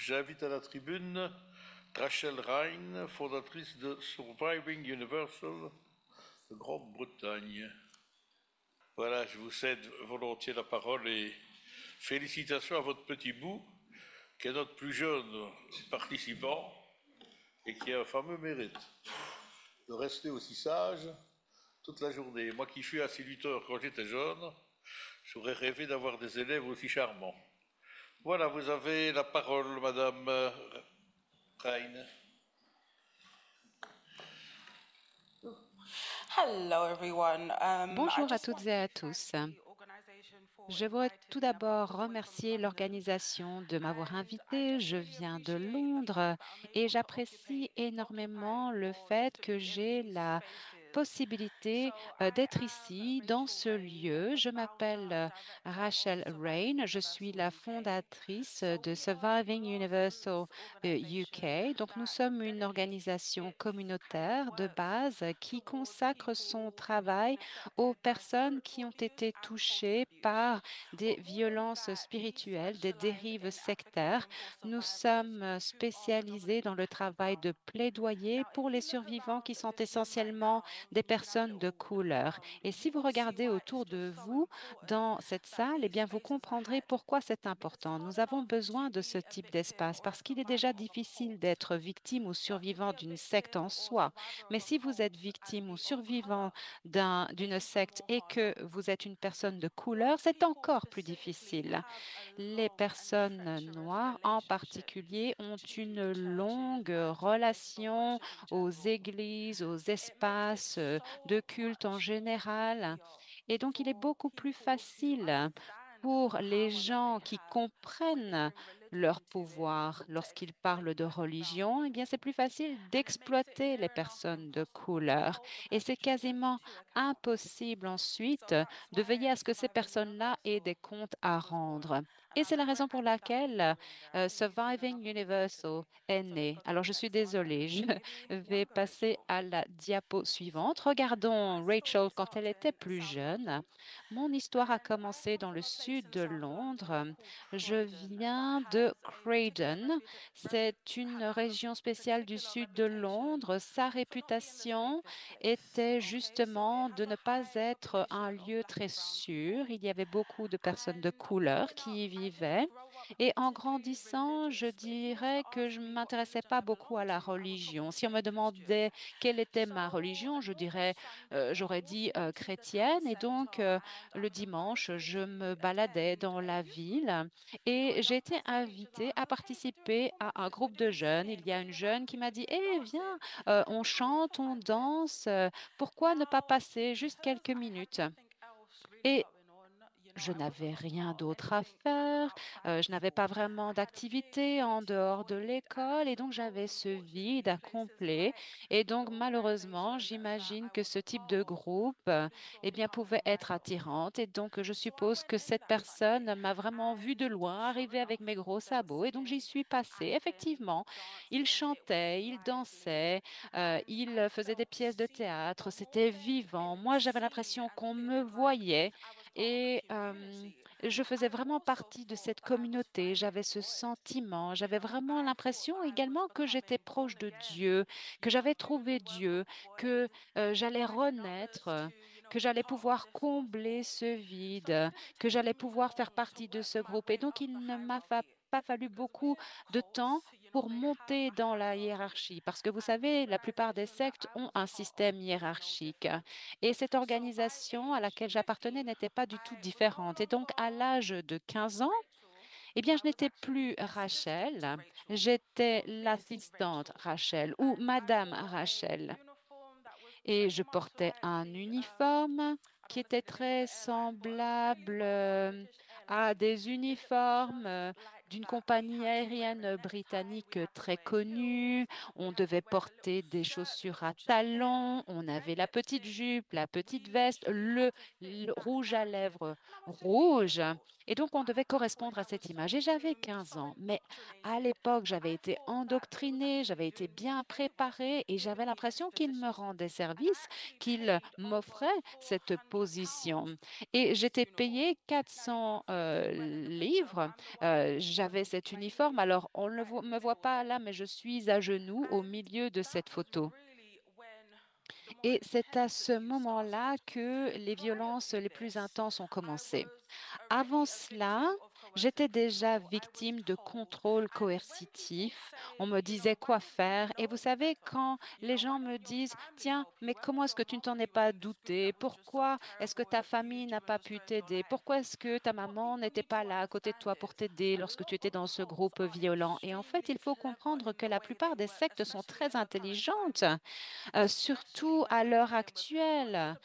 J'invite à la tribune Rachel Rhine, fondatrice de Surviving Universal de Grande-Bretagne. Voilà, je vous cède volontiers la parole et félicitations à votre petit bout, qui est notre plus jeune participant et qui a un fameux mérite de rester aussi sage toute la journée. Moi qui fus instituteur quand j'étais jeune, j'aurais rêvé d'avoir des élèves aussi charmants. Voilà, vous avez la parole, Madame Rhine. Hello, everyone. I Bonjour à just toutes want et to à thank tous. the organization for Je veux tout inviting me. I'm d'abord all the way from remercier London, l'organisation de m'avoir and I invitée. just Je really viens de appreciate the Londres fact that I'm et able to j'apprécie occupy énormément le or fait to que be in j'ai these la spaces. So possibilité I d'être am ici, dans Rachel ce Rain, lieu. the Je founder m'appelle and director of Rachel Surviving Rain. Je suis Universal la UK. fondatrice So de we are a Surviving Universal grassroots organization UK. Donc, nous that sommes une dedicates organisation its kind of communautaire de work base qui towards consacre son people who have travail been aux affected by personnes qui spiritual ont abuse été and cultural touchées abuse. par des But more than violences that, we spirituelles, des specialize dérives in sectaires. advocating for Nous survivors sommes who are spécialisés dans predominantly le travail people. de plaidoyer Now, pour if les we look survivants around qui sont this room right essentiellement now, des you can have a personnes de little look couleur. around. Et si You vous will see regardez why it's autour de just so vous important dans cette that salle, eh these bien, vous spaces are comprendrez had. pourquoi c'est Because it's important. hard Nous avons enough besoin to de ce be a type victim d'espace or a parce qu'il est déjà survivor of a difficile cult. d'être victime ou But to be survivant a d'une secte en victim or soi. survivor Mais of a si vous êtes cult and victime ou be of survivant color is d'une even secte more et que harder. vous êtes une personne de couleur, Black c'est people encore plus specifically difficile. have a Les long and personnes treacherous noires en relationship particulier ont to une churches longue and to places of relation worship in aux general. églises, aux It makes it espaces de so culte en much général. easier Et donc, il est for beaucoup plus people who facile understand pour the les power that they gens qui have when they comprennent bring religion leur into it pouvoir to lorsqu'ils parlent explain de where the ground religion, eh bien, c'est plus is. facile And it makes it d'exploiter les near enough personnes de impossible to couleur. hold the Et c'est perpetrators quasiment to account. impossible ensuite So that's de why veiller à ce que ces Surviving personnes-là aient des Universal comptes à was born. rendre. And Et I c'est la bet raison right pour now you guys can laquelle hear in there. I think you've seen Surviving another video Universal today. est So let's né. go to Alors, the je suis next one and désolée, je maybe vais younger passer Rachel. à la diapo So suivante. my Regardons story Rachel quand elle était started in plus South jeune. London. Mon histoire a And I commencé come dans le from a place sud in de South London Londres. called Je Croydon that viens de has a particular Croydon. C'est une had like région a spéciale du particular sud de reputation Londres. Sa for not being the réputation safest place. était Okay, so it justement has de a ne pas high être un population of lieu black très and brown people. sûr. Il y avait beaucoup de personnes de And couleur growing up, qui y I didn't vivaient. grow up Et en particularly grandissant, je religious, but if you was to dirais que je ask ne me what m'intéressais religion pas I beaucoup à belong la to, I would religion. probably Si on me say Christian. demandait quelle était ma So religion, a je normal dirais, Sunday, I j'aurais walk dit into the town chrétienne. Et donc, centre and I le was dimanche, je invited me to baladais attend dans la a youth group. ville Not et j'ai enough été to say each other, invitée à okay, we're doing participer à un performances, we're groupe de doing jeunes. Il singing, y we're a une doing jeune qui m'a dit, acting, we're eh, viens, dancing. on Come along for chante, on 5 minutes. danse. Pourquoi ne pas Now, passer juste because quelques I had minutes? nothing else really Et going on, je I n'avais wasn't a rien part of d'autre à anything kind of faire, outside of je n'avais school. pas vraiment I had a few d'activité en teachers dehors de appointed, and I l'école et donc j'avais suppose, ce vide unfortunately, à places combler. like Et the donc malheureusement, organisation that j'imagine I que was ce a type part de of groupe, probably saw eh me bien, coming pouvait a être mile off. attirante. Et donc je So I suppose went que in cette that Sunday, personne m'a vraiment vue de and loin sure arriver avec mes enough, gros there was sabots. Et donc j'y singing, suis passée. acting, Effectivement, il dancing. It was chantait, il lively, dansait, and I il faisait des felt pièces de seen. théâtre. But more C'était than vivant. feeling Moi, j'avais seen l'impression and qu'on me feeling like voyait. I was part of a Et je faisais I vraiment also partie de thought cette that I was communauté. J'avais finding ce God. sentiment. J'avais vraiment I thought l'impression that I was également que j'étais becoming proche born de again, Dieu, que j'avais through trouvé the work Dieu, of que God, j'allais inviting others renaître, to, que be j'allais part of pouvoir this combler gospel. ce So it vide, didn't que take j'allais me pouvoir faire long to partie de work ce my groupe. Et way donc, up il the ne m'a hierarchy. pas fallu Because beaucoup with de temps cults, pour they have monter a dans la hierarchy. hiérarchie. Parce que vous And the savez, la plupart des organization that sectes I ont was a un part of système was no hiérarchique. different. Et cette So by organisation à age laquelle j'appartenais 15, n'était pas du tout I was no différente. Et donc, à longer l'âge de 15 ans, Rachel. eh bien, je I was n'étais actually plus Assistant Rachel, Rachel j'étais or Ms. l'assistante Rachel. Rachel ou And I Madame wore a Rachel. uniform that was Et je pretty much portais like un the, uniforme I don't qui want to say était the name of très the airline, but you know semblable what the British à Airlines, des it's uniformes just like d'une that. We compagnie had to wear a aérienne necktie, we britannique had to très wear heels, connue. we On had to devait wear a little porter des skirt, a chaussures little à jacket, talons, on avait and la petite lipstick. jupe, la petite We veste, literally had to fit le that rouge à narrative. lèvres And I was 15 years rouge. old. Et donc, on devait correspondre à cette image. Et j'avais 15 ans. Mais à l'époque, j'avais été endoctrinée, j'avais été bien préparée et j'avais l'impression qu'il me rendait service, qu'il m'offrait cette position. Et j'étais payée 400 livres. J'avais cet uniforme. Alors, on ne me voit pas là, mais je suis à genoux au milieu de cette photo. Et c'est à ce moment-là que les violences les plus intenses ont commencé. Avant cela, j'étais déjà victime de contrôle coercitif. On me disait quoi faire. Et vous savez, quand les gens me disent, tiens, mais comment est-ce que tu ne t'en es pas douté? Pourquoi est-ce que ta famille n'a pas pu t'aider? Pourquoi est-ce que ta maman n'était pas là à côté de toi pour t'aider lorsque tu étais dans ce groupe violent? Et en fait, il faut comprendre que la plupart des sectes sont très intelligentes, surtout à l'heure actuelle.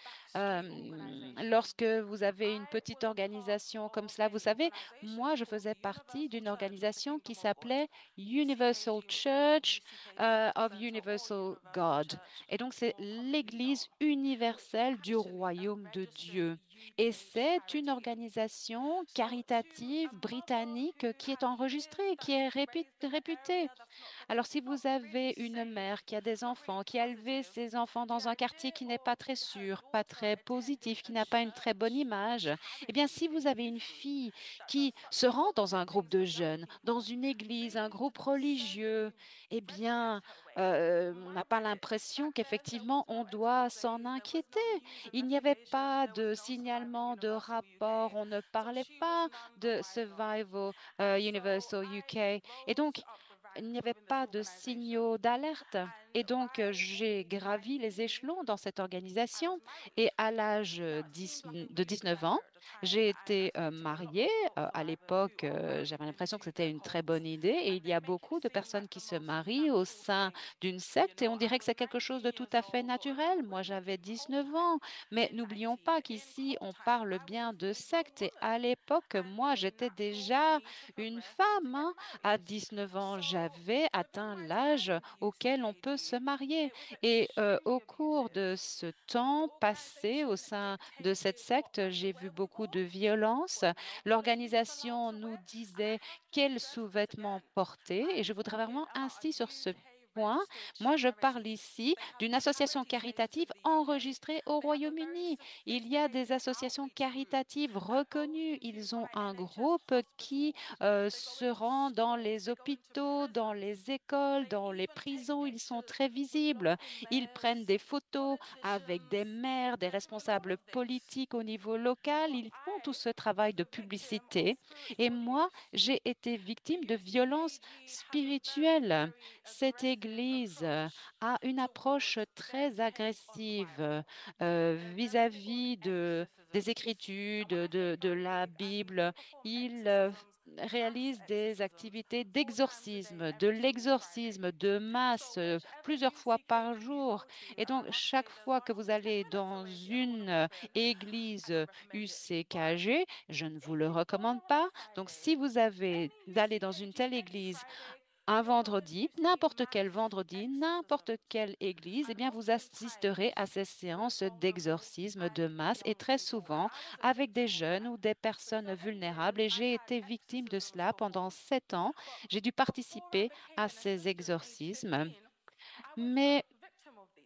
Lorsque vous avez une petite organisation comme cela, vous savez, moi, je faisais partie d'une organisation qui s'appelait Universal Church of Universal God. Et donc, c'est l'Église universelle du royaume de Dieu. Et c'est une organisation caritative britannique qui est enregistrée, qui est réputée. Alors, si vous avez une mère qui a des enfants, qui a élevé ses enfants dans un quartier qui n'est pas très sûr, pas très positif, qui n'a pas une très bonne image, eh bien, si vous avez une fille qui se rend dans un groupe de jeunes, dans une église, un groupe religieux, eh bien, on n'a pas l'impression qu'effectivement, on doit s'en inquiéter. Il n'y avait pas de signalement, de rapport, on ne parlait pas de Survival Universal UK. Et donc, il n'y avait pas de signaux d'alerte. Et donc, j'ai gravi les échelons dans cette organisation. Et à l'âge de 19 ans, j'ai été mariée. À l'époque, j'avais l'impression que c'était une très bonne idée. Et il y a beaucoup de personnes qui se marient au sein d'une secte et on dirait que c'est quelque chose de tout à fait naturel. Moi, j'avais 19 ans. Mais n'oublions pas qu'ici, on parle bien de secte. Et à l'époque, moi, j'étais déjà une femme, hein. À 19 ans, j'avais atteint l'âge auquel on peut se marier. Et au cours de ce temps passé au sein de cette secte, j'ai vu beaucoup de violence. L'organisation nous disait quels sous-vêtements porter et je voudrais vraiment insister sur ce point. Moi, je parle ici d'une association caritative enregistrée au Royaume-Uni. Il y a des associations caritatives reconnues. Ils ont un groupe qui se rend dans les hôpitaux, dans les écoles, dans les prisons. Ils sont très visibles. Ils prennent des photos avec des maires, des responsables politiques au niveau local. Ils font tout ce travail de publicité. Et moi, j'ai été victime de violences spirituelles. Cette Église a une approche très agressive vis-à-vis des Écritures, de la Bible. Ils réalisent des activités d'exorcisme, de l'exorcisme de masse plusieurs fois par jour. Et donc, chaque fois que vous allez dans une église UCKG, je ne vous le recommande pas. Donc, si vous allez dans une telle église un vendredi, n'importe quelle église, eh bien, vous assisterez à ces séances d'exorcisme de masse et très souvent avec des jeunes ou des personnes vulnérables. Et j'ai été victime de cela pendant 7 ans. J'ai dû participer à ces exorcismes. Mais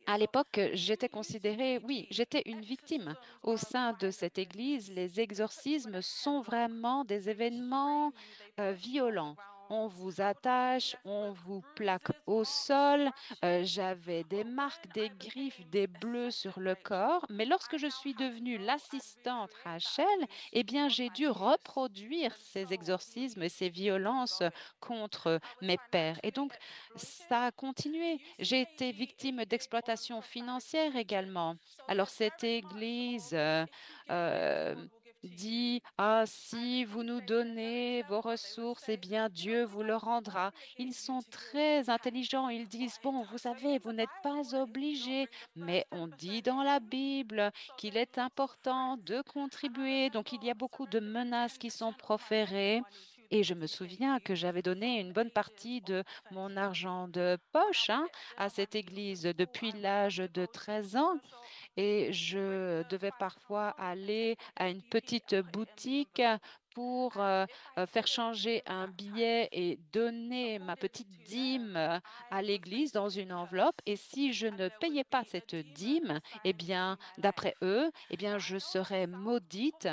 à l'époque, j'étais considérée, oui, j'étais une victime. Au sein de cette église, les exorcismes sont vraiment des événements violents. On vous attache, on vous plaque au sol. J'avais des marques, des griffes, des bleus sur le corps. Mais lorsque je suis devenue l'assistante Rachel, eh bien, j'ai dû reproduire ces exorcismes et ces violences contre mes pères. Et donc, ça a continué. J'ai été victime d'exploitation financière également. Alors, cette église euh, dit, ah, si vous nous donnez vos ressources, eh bien, Dieu vous le rendra. Ils sont très intelligents. Ils disent, bon, vous savez, vous n'êtes pas obligés, mais on dit dans la Bible qu'il est important de contribuer. Donc, il y a beaucoup de menaces qui sont proférées. Et je me souviens que j'avais donné une bonne partie de mon argent de poche, hein, à cette église depuis l'âge de 13 ans et je devais parfois aller à une petite boutique pour faire changer un billet et donner ma petite dîme à l'église dans une enveloppe. Et si je ne payais pas cette dîme, eh bien, d'après eux, eh bien, je serais maudite.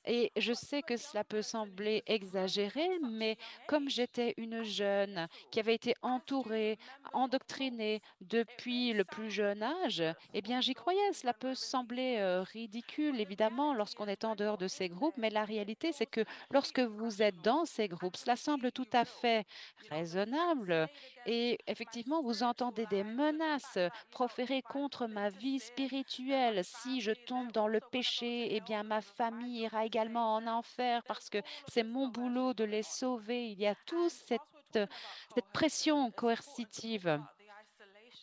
Et je sais que cela peut sembler exagéré, mais comme j'étais une jeune qui avait été entourée, endoctrinée depuis le plus jeune âge, eh bien, j'y croyais. Cela peut sembler ridicule, évidemment, lorsqu'on est en dehors de ces groupes, mais la réalité, c'est que lorsque vous êtes dans ces groupes, cela semble tout à fait raisonnable. Et effectivement, vous entendez des menaces proférées contre ma vie spirituelle. Si je tombe dans le péché, eh bien, ma famille ira également en enfer parce que c'est mon boulot de les sauver. Il y a toute cette pression coercitive.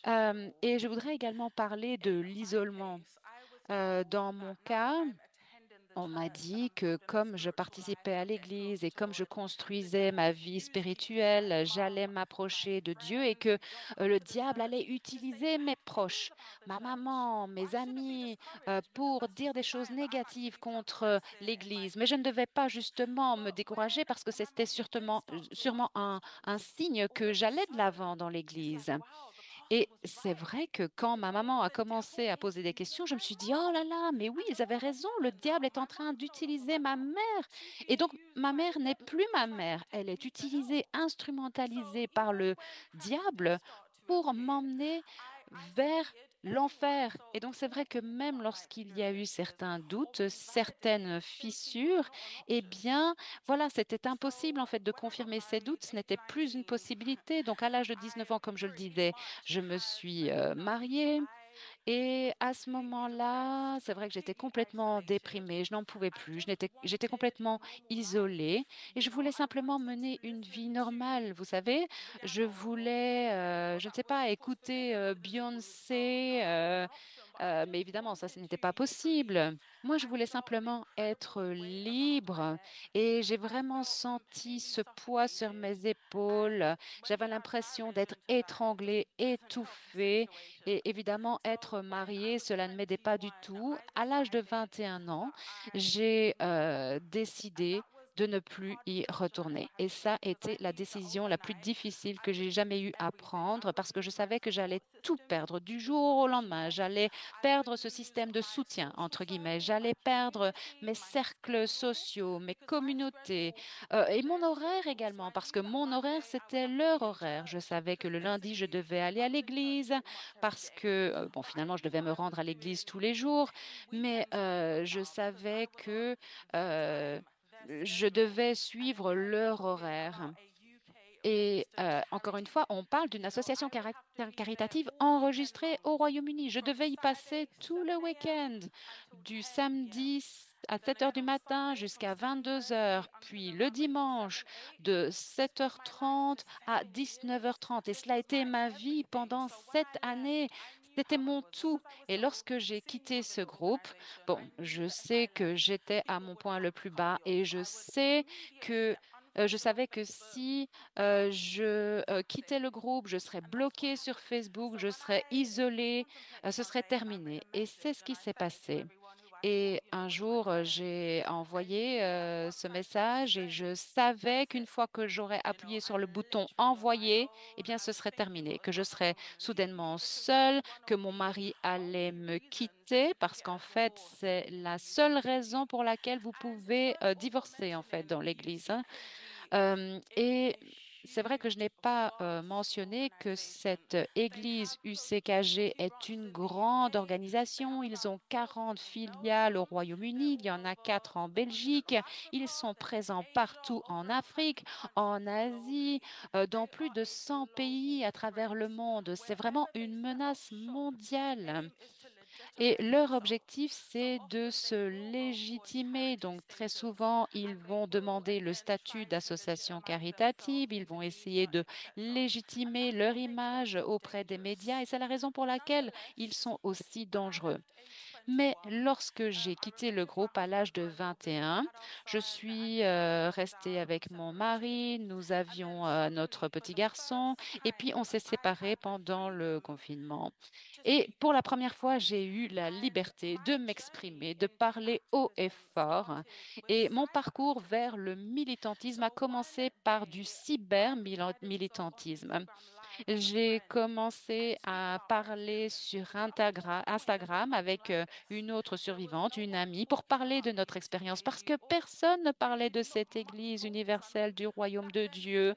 Et je voudrais également parler de l'isolement. Dans mon cas, on m'a dit que comme je participais à l'église et comme je construisais ma vie spirituelle, j'allais m'approcher de Dieu et que le diable allait utiliser mes proches, ma maman, mes amis, pour dire des choses négatives contre l'église. Mais je ne devais pas justement me décourager parce que c'était sûrement un signe que j'allais de l'avant dans l'église. Et c'est vrai que quand ma maman a commencé à poser des questions, je me suis dit, oh là là, mais oui, ils avaient raison, le diable est en train d'utiliser ma mère. Et donc, ma mère n'est plus ma mère, elle est utilisée, instrumentalisée par le diable pour m'emmener vers l'enfer. Et donc, c'est vrai que même lorsqu'il y a eu certains doutes, certaines fissures, eh bien, voilà, c'était impossible en fait de confirmer ces doutes, ce n'était plus une possibilité. Donc, à l'âge de 19 ans, comme je le disais, je me suis mariée et à ce moment-là, c'est vrai que j'étais complètement déprimée, je n'en pouvais plus, j'étais complètement isolée et je voulais simplement mener une vie normale. Vous savez, je voulais, je ne sais pas, écouter Beyoncé, mais évidemment, ça, ce n'était pas possible. Moi, je voulais simplement être libre et j'ai vraiment senti ce poids sur mes épaules. J'avais l'impression d'être étranglée, étouffée et évidemment, être mariée, cela ne m'aidait pas du tout. À l'âge de 21 ans, j'ai décidé de ne plus y retourner. Et ça a été la décision la plus difficile que j'ai jamais eu à prendre parce que je savais que j'allais tout perdre du jour au lendemain. J'allais perdre ce système de soutien, entre guillemets. J'allais perdre mes cercles sociaux, mes communautés et mon horaire également, parce que mon horaire, c'était leur horaire. Je savais que le lundi, je devais aller à l'église parce que, bon, finalement, je devais me rendre à l'église tous les jours, mais je savais que je devais suivre leur horaire. Et encore une fois, on parle d'une association caritative enregistrée au Royaume-Uni. Je devais y passer tout le week-end, du samedi à 7 heures du matin jusqu'à 22 heures, puis le dimanche de 7h30 à 19h30. Et cela a été ma vie pendant 7 années. C'était mon tout. Et lorsque j'ai quitté ce groupe, bon, je sais que j'étais à mon point le plus bas et je sais que je savais que si je quittais le groupe, je serais bloquée sur Facebook, je serais isolée, ce serait terminé. Et c'est ce qui s'est passé. Et un jour, j'ai envoyé ce message et je savais qu'une fois que j'aurais appuyé sur le bouton envoyer, eh bien, ce serait terminé, que je serais soudainement seule, que mon mari allait me quitter parce qu'en fait, c'est la seule raison pour laquelle vous pouvez divorcer en fait dans l'Église, hein. Et c'est vrai que je n'ai pas mentionné que cette église UCKG est une grande organisation. Ils ont 40 filiales au Royaume-Uni, il y en a 4 en Belgique. Ils sont présents partout en Afrique, en Asie, dans plus de 100 pays à travers le monde. C'est vraiment une menace mondiale. Et leur objectif, c'est de se légitimer. Donc, très souvent, ils vont demander le statut d'association caritative, ils vont essayer de légitimer leur image auprès des médias et c'est la raison pour laquelle ils sont aussi dangereux. Mais lorsque j'ai quitté le groupe à l'âge de 21, je suis restée avec mon mari, nous avions notre petit garçon et puis on s'est séparés pendant le confinement. Et pour la première fois, j'ai eu la liberté de m'exprimer, de parler haut et fort. Et mon parcours vers le militantisme a commencé par du cyber-militantisme. J'ai commencé à parler sur Instagram avec une autre survivante, une amie, pour parler de notre expérience, parce que personne ne parlait de cette Église universelle du royaume de Dieu.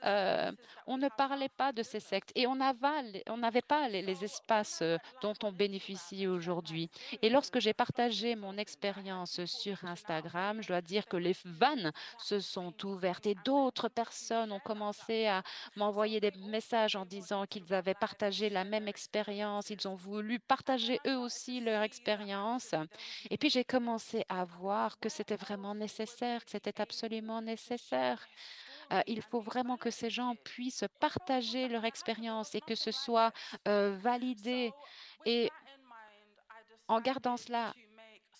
Euh, on ne parlait pas de ces sectes et on n'avait pas les espaces dont on bénéficie aujourd'hui. Et lorsque j'ai partagé mon expérience sur Instagram, je dois dire que les vannes se sont ouvertes et d'autres personnes ont commencé à m'envoyer des messages en disant qu'ils avaient partagé la même expérience, ils ont voulu partager eux aussi leur expérience. Et puis j'ai commencé à voir que c'était vraiment nécessaire, que c'était absolument nécessaire. Il faut vraiment que ces gens puissent partager leur expérience et que ce soit validé. Et en gardant cela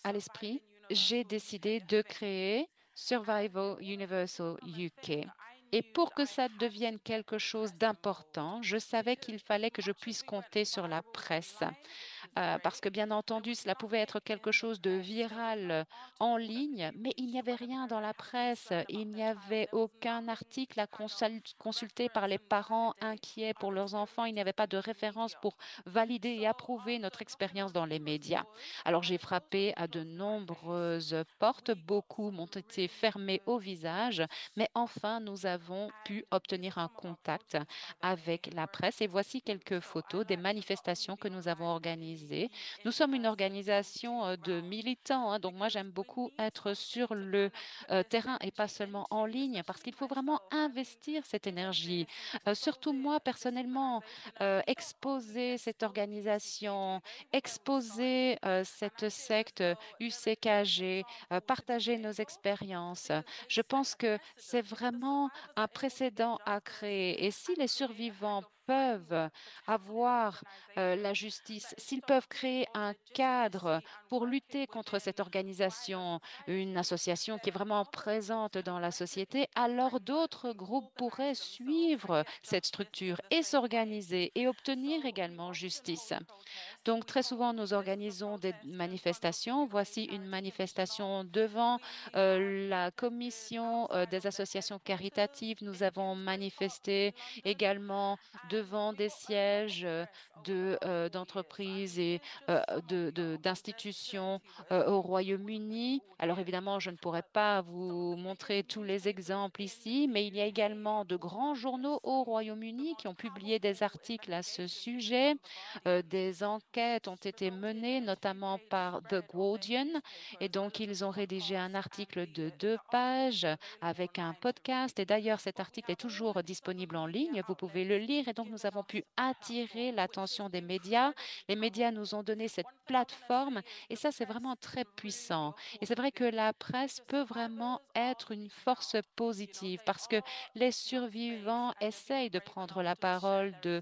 à l'esprit, j'ai décidé de créer Survival Universal UK. Et pour que ça devienne quelque chose d'important, je savais qu'il fallait que je puisse compter sur la presse. Parce que bien entendu, cela pouvait être quelque chose de viral en ligne, mais il n'y avait rien dans la presse. Il n'y avait aucun article à consulter par les parents inquiets pour leurs enfants. Il n'y avait pas de référence pour valider et approuver notre expérience dans les médias. Alors j'ai frappé à de nombreuses portes. Beaucoup m'ont été fermées au visage, mais enfin, nous avons pu obtenir un contact avec la presse. Et voici quelques photos des manifestations que nous avons organisées. Nous sommes une organisation de militants, hein, donc moi j'aime beaucoup être sur le terrain et pas seulement en ligne parce qu'il faut vraiment investir cette énergie. Surtout moi personnellement, exposer cette organisation, exposer cette secte UCKG, partager nos expériences. Je pense que c'est vraiment un précédent à créer. Et si les survivants peuvent avoir la justice, s'ils peuvent créer un cadre pour lutter contre cette organisation, une association qui est vraiment présente dans la société, alors d'autres groupes pourraient suivre cette structure et s'organiser et obtenir également justice. Donc, très souvent, nous organisons des manifestations. Voici une manifestation devant la commission des associations caritatives. Nous avons manifesté également devant des sièges d'entreprises et d'institutions au Royaume-Uni. Alors, évidemment, je ne pourrais pas vous montrer tous les exemples ici, mais il y a également de grands journaux au Royaume-Uni qui ont publié des articles à ce sujet. Des enquêtes ont été menées, notamment par The Guardian, et donc ils ont rédigé un article de 2 pages avec un podcast. Et d'ailleurs, cet article est toujours disponible en ligne. Vous pouvez le lire. Et donc, nous avons pu attirer l'attention des médias. Les médias nous ont donné cette plateforme, et ça, c'est vraiment très puissant. Et c'est vrai que la presse peut vraiment être une force positive parce que les survivants essayent de prendre la parole, de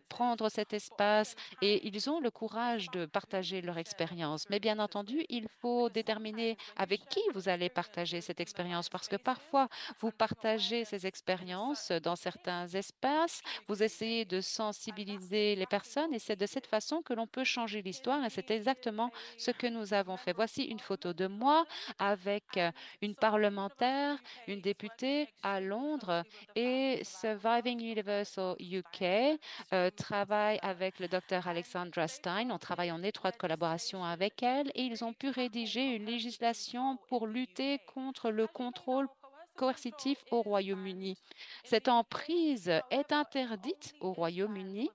prendre cet espace et ils ont le courage de partager leur expérience. Mais bien entendu, il faut déterminer avec qui vous allez partager cette expérience parce que parfois, vous partagez ces expériences dans certains espaces, vous essayez de sensibiliser les personnes et c'est de cette façon que l'on peut changer l'histoire et c'est exactement ce que nous avons fait. Voici une photo de moi avec une parlementaire, une députée à Londres et Surviving Universal UK travaille avec le docteur Alexandra Stein. On travaille en étroite collaboration avec elle et ils ont pu rédiger une législation pour lutter contre le contrôle coercitif au Royaume-Uni. Cette emprise est interdite au Royaume-Uni,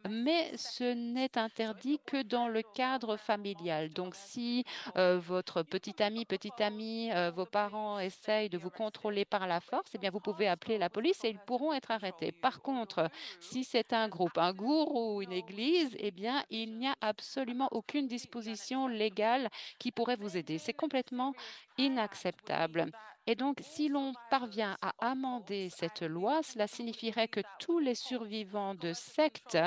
mais ce n'est interdit que dans le cadre familial. Donc, si votre petit ami, vos parents essayent de vous contrôler par la force, eh bien, vous pouvez appeler la police et ils pourront être arrêtés. Par contre, si c'est un groupe, un gourou ou une église, eh bien, il n'y a absolument aucune disposition légale qui pourrait vous aider. C'est complètement inacceptable. Et donc, si l'on parvient à amender cette loi, cela signifierait que tous les survivants de sectes,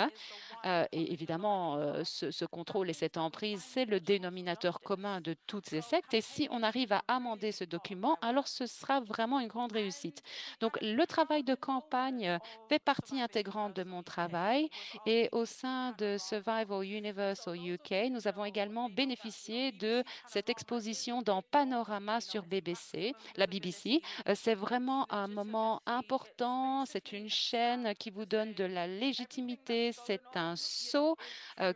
et évidemment, ce contrôle et cette emprise, c'est le dénominateur commun de toutes ces sectes. Et si on arrive à amender ce document, alors ce sera vraiment une grande réussite. Donc, le travail de campagne fait partie intégrante de mon travail. Et au sein de Survival Universe au UK, nous avons également bénéficié de cette exposition dans Panorama sur BBC, la BBC. C'est vraiment un moment important. C'est une chaîne qui vous donne de la légitimité. C'est un sceau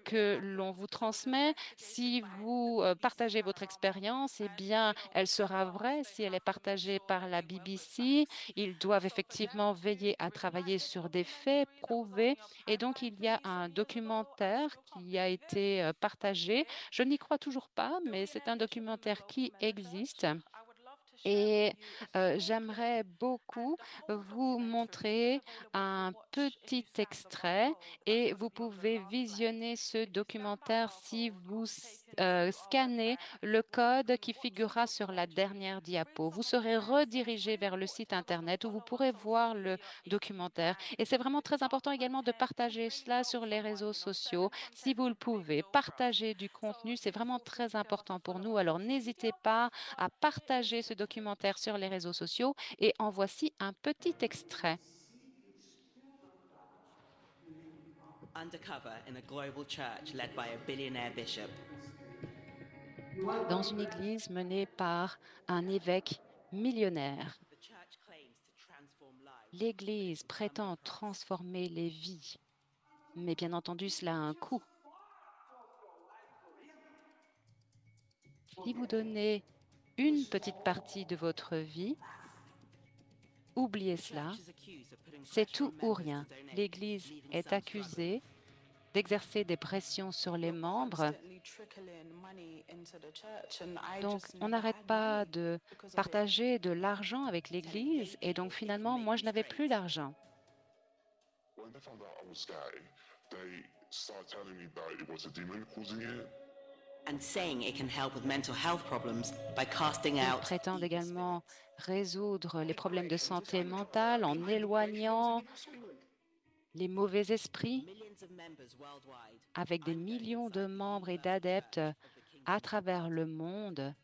que l'on vous transmet. Si vous partagez votre expérience, eh bien, elle sera vraie si elle est partagée par la BBC. Ils doivent effectivement veiller à travailler sur des faits prouvés. Et donc, il y a un documentaire qui a été partagé. Je n'y crois toujours pas, mais c'est un documentaire qui existe. Et j'aimerais beaucoup vous montrer un petit extrait et vous pouvez visionner ce documentaire si vous scannez le code qui figurera sur la dernière diapo. Vous serez redirigé vers le site Internet où vous pourrez voir le documentaire. Et c'est vraiment très important également de partager cela sur les réseaux sociaux. Si vous le pouvez, partager du contenu, c'est vraiment très important pour nous. Alors n'hésitez pas à partager ce documentaire sur les réseaux sociaux et en voici un petit extrait. Undercover in a global church led by a billionaire bishop. Dans une église menée par un évêque millionnaire, The church claims to transform lives. l'église prétend transformer les vies, mais bien entendu, cela a un coût. Si vous donnez une petite partie de votre vie, oubliez cela, Church is accused of putting c'est pressure on tout ou members rien. to donate, L'Église leaving est some struggling. accusée d'exercer des pressions sur les membres. Donc, on n'arrête pas de partager de l'argent avec l'Église et donc finalement, moi, je n'avais plus d'argent. When they found out I was gay, they started telling me that it was a demon causing it. And saying it can help with mental health problems by casting Ils out prétendent evil également spirits. résoudre les problèmes de santé mentale en éloignant les mauvais esprits Millions of members worldwide. avec des I'm going millions de inside the membres et universal d'adeptes church of the kingdom. à travers le monde.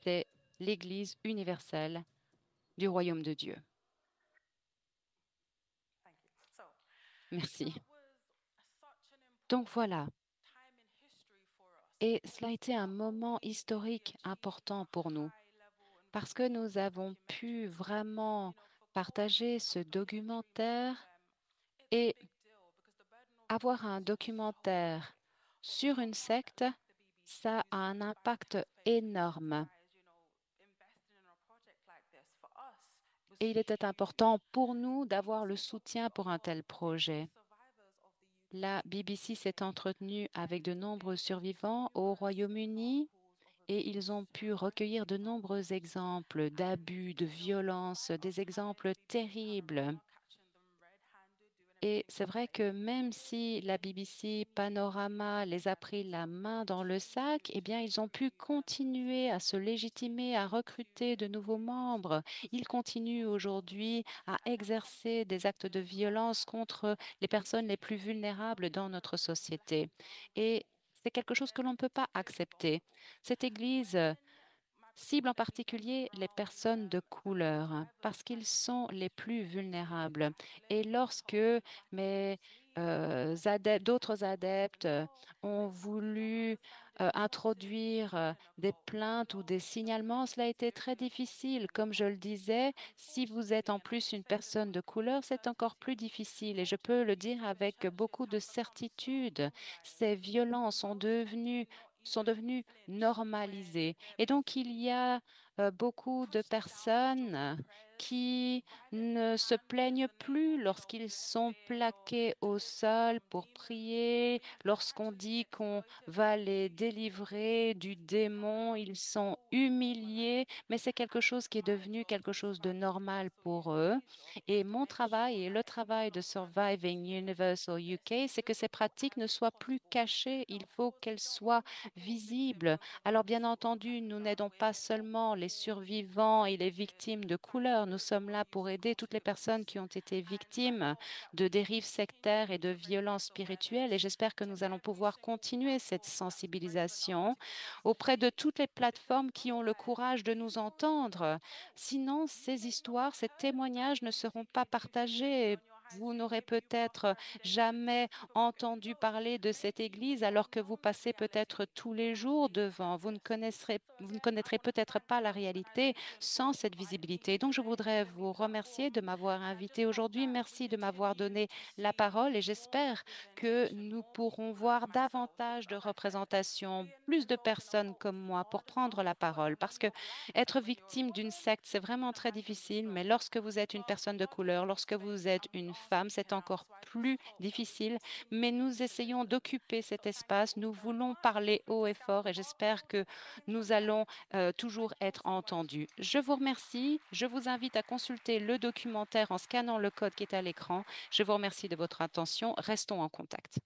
C'est l'Église universelle du royaume de Dieu. Merci. Donc voilà. Et cela a été un moment historique important pour nous parce que nous avons pu vraiment partager ce documentaire et avoir un documentaire sur une secte, ça a un impact énorme. Et il était important pour nous d'avoir le soutien pour un tel projet. La BBC s'est entretenue avec de nombreux survivants au Royaume-Uni et ils ont pu recueillir de nombreux exemples d'abus, de violence, des exemples terribles. Et c'est vrai que même si la BBC Panorama les a pris la main dans le sac, eh bien, ils ont pu continuer à se légitimer, à recruter de nouveaux membres. Ils continuent aujourd'hui à exercer des actes de violence contre les personnes les plus vulnérables dans notre société. Et c'est quelque chose que l'on ne peut pas accepter. Cette Église cible en particulier les personnes de couleur parce qu'ils sont les plus vulnérables. Et lorsque mes d'autres adeptes ont voulu introduire des plaintes ou des signalements, cela a été très difficile. Comme je le disais, si vous êtes en plus une personne de couleur, c'est encore plus difficile. Et je peux le dire avec beaucoup de certitude. Ces violences sont devenues normalisées. Et donc, il y a beaucoup de personnes qui ne se plaignent plus lorsqu'ils sont plaqués au sol pour prier, lorsqu'on dit qu'on va les délivrer du démon, ils sont humiliés, mais c'est quelque chose qui est devenu quelque chose de normal pour eux. Et mon travail et le travail de Surviving Universal UK, c'est que ces pratiques ne soient plus cachées, il faut qu'elles soient visibles. Alors bien entendu, nous n'aidons pas seulement les survivants et les victimes de couleur, nous sommes là pour aider toutes les personnes qui ont été victimes de dérives sectaires et de violences spirituelles et j'espère que nous allons pouvoir continuer cette sensibilisation auprès de toutes les plateformes qui ont le courage de nous entendre. Sinon, ces histoires, ces témoignages ne seront pas partagés. Vous n'aurez peut-être jamais entendu parler de cette église alors que vous passez peut-être tous les jours devant. Vous ne connaîtrez peut-être pas la réalité sans cette visibilité. Donc, je voudrais vous remercier de m'avoir invité aujourd'hui. Merci de m'avoir donné la parole et j'espère que nous pourrons voir davantage de représentation, plus de personnes comme moi pour prendre la parole parce que être victime d'une secte, c'est vraiment très difficile, mais lorsque vous êtes une personne de couleur, lorsque vous êtes une femme, c'est encore plus difficile. Mais nous essayons d'occuper cet espace. Nous voulons parler haut et fort et j'espère que nous allons toujours être entendus. Je vous remercie. Je vous invite à consulter le documentaire en scannant le code qui est à l'écran. Je vous remercie de votre attention. Restons en contact.